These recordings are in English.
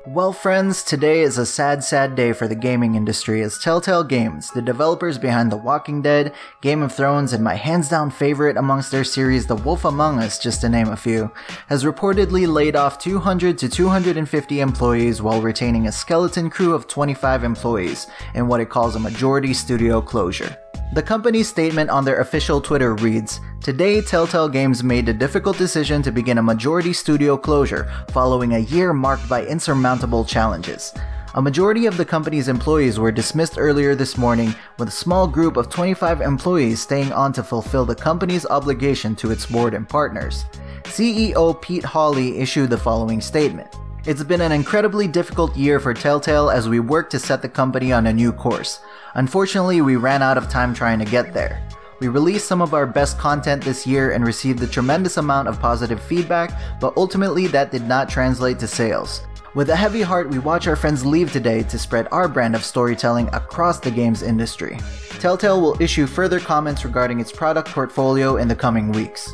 Well friends, today is a sad day for the gaming industry as Telltale Games, the developers behind The Walking Dead, Game of Thrones, and my hands-down favorite amongst their series The Wolf Among Us, just to name a few, has reportedly laid off 200 to 250 employees while retaining a skeleton crew of 25 employees in what it calls a majority studio closure. The company's statement on their official Twitter reads, "Today, Telltale Games made the difficult decision to begin a majority studio closure following a year marked by insurmountable challenges. A majority of the company's employees were dismissed earlier this morning, with a small group of 25 employees staying on to fulfill the company's obligation to its board and partners." CEO Pete Hawley issued the following statement. "It's been an incredibly difficult year for Telltale as we work to set the company on a new course. Unfortunately, we ran out of time trying to get there. We released some of our best content this year and received a tremendous amount of positive feedback, but ultimately that did not translate to sales. With a heavy heart, we watch our friends leave today to spread our brand of storytelling across the games industry. Telltale will issue further comments regarding its product portfolio in the coming weeks."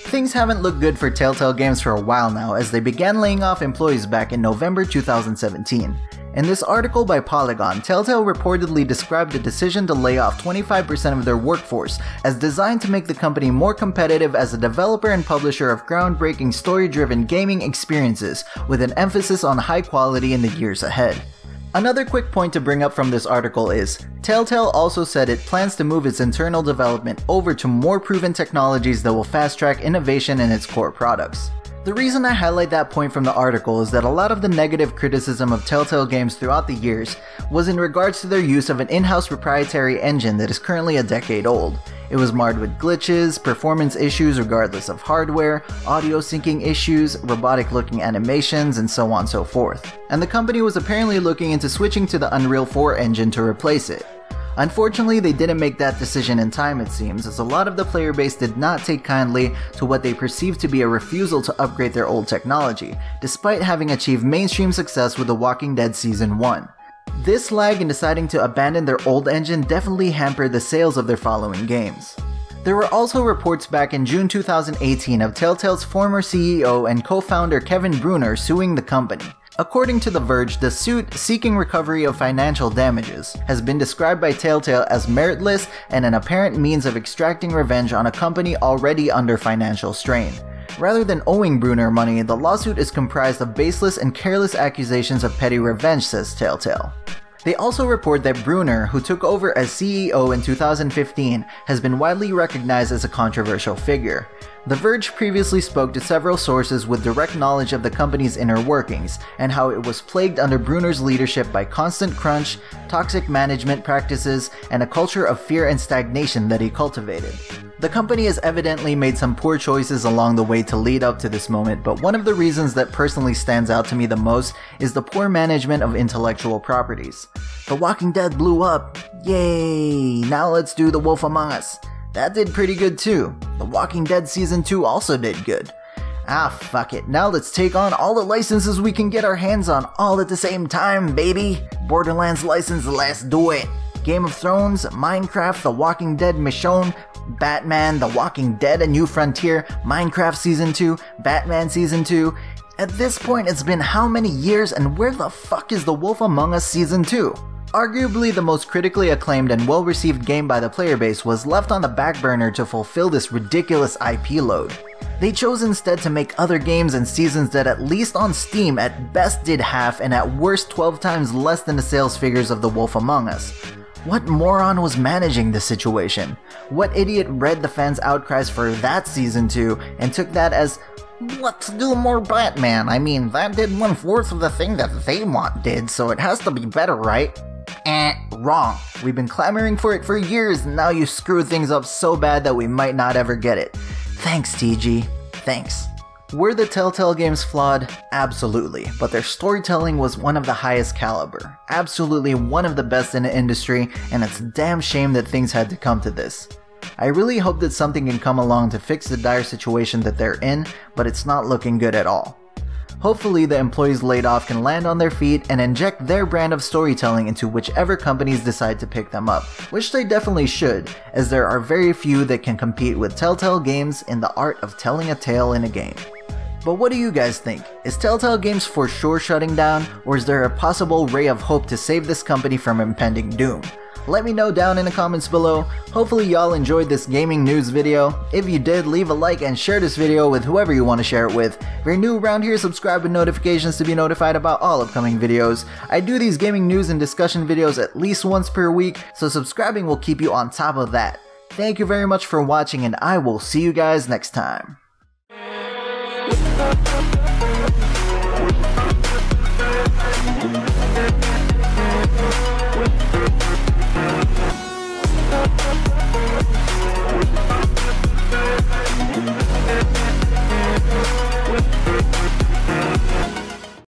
Things haven't looked good for Telltale Games for a while now, as they began laying off employees back in November 2017. In this article by Polygon, Telltale reportedly described the decision to lay off 25% of their workforce as designed to make the company more competitive as a developer and publisher of groundbreaking story-driven gaming experiences, with an emphasis on high quality in the years ahead. Another quick point to bring up from this article is, Telltale also said it plans to move its internal development over to more proven technologies that will fast-track innovation in its core products. The reason I highlight that point from the article is that a lot of the negative criticism of Telltale Games throughout the years was in regards to their use of an in-house proprietary engine that is currently a decade old. It was marred with glitches, performance issues regardless of hardware, audio syncing issues, robotic-looking animations, and so on and so forth. And the company was apparently looking into switching to the Unreal 4 engine to replace it. Unfortunately, they didn't make that decision in time, it seems, as a lot of the player base did not take kindly to what they perceived to be a refusal to upgrade their old technology, despite having achieved mainstream success with The Walking Dead Season 1. This lag in deciding to abandon their old engine definitely hampered the sales of their following games. There were also reports back in June 2018 of Telltale's former CEO and co-founder Kevin Bruner suing the company. According to The Verge, the suit, seeking recovery of financial damages, has been described by Telltale as meritless and an apparent means of extracting revenge on a company already under financial strain. Rather than owing Bruner money, the lawsuit is comprised of baseless and careless accusations of petty revenge, says Telltale. They also report that Bruner, who took over as CEO in 2015, has been widely recognized as a controversial figure. The Verge previously spoke to several sources with direct knowledge of the company's inner workings, and how it was plagued under Bruner's leadership by constant crunch, toxic management practices, and a culture of fear and stagnation that he cultivated. The company has evidently made some poor choices along the way to lead up to this moment, but one of the reasons that personally stands out to me the most is the poor management of intellectual properties. The Walking Dead blew up. Yay! Now let's do The Wolf Among Us. That did pretty good too. The Walking Dead Season 2 also did good. Ah, fuck it. Now let's take on all the licenses we can get our hands on all at the same time, baby. Borderlands license, let's do it. Game of Thrones, Minecraft, The Walking Dead Michonne, Batman, The Walking Dead A New Frontier, Minecraft Season 2, Batman Season 2. At this point, it's been how many years, and where the fuck is The Wolf Among Us Season 2? Arguably the most critically acclaimed and well-received game by the player base was left on the back burner to fulfill this ridiculous IP load. They chose instead to make other games and seasons that, at least on Steam, at best did half and at worst 12 times less than the sales figures of The Wolf Among Us. What moron was managing the situation? What idiot read the fans' outcries for that Season 2 and took that as, let's do more Batman? I mean, that did 1/4 of the thing that they did, so it has to be better, right? Wrong. We've been clamoring for it for years, and now you screwed things up so bad that we might not ever get it. Thanks, TG. Thanks. Were the Telltale Games flawed? Absolutely, but their storytelling was one of the highest caliber. Absolutely one of the best in the industry, and it's a damn shame that things had to come to this. I really hope that something can come along to fix the dire situation that they're in, but it's not looking good at all. Hopefully, the employees laid off can land on their feet and inject their brand of storytelling into whichever companies decide to pick them up, which they definitely should, as there are very few that can compete with Telltale Games in the art of telling a tale in a game. But what do you guys think? Is Telltale Games for sure shutting down, or is there a possible ray of hope to save this company from impending doom? Let me know down in the comments below. Hopefully y'all enjoyed this gaming news video. If you did, leave a like and share this video with whoever you want to share it with. If you're new around here, subscribe with notifications to be notified about all upcoming videos. I do these gaming news and discussion videos at least once per week, so subscribing will keep you on top of that. Thank you very much for watching, and I will see you guys next time.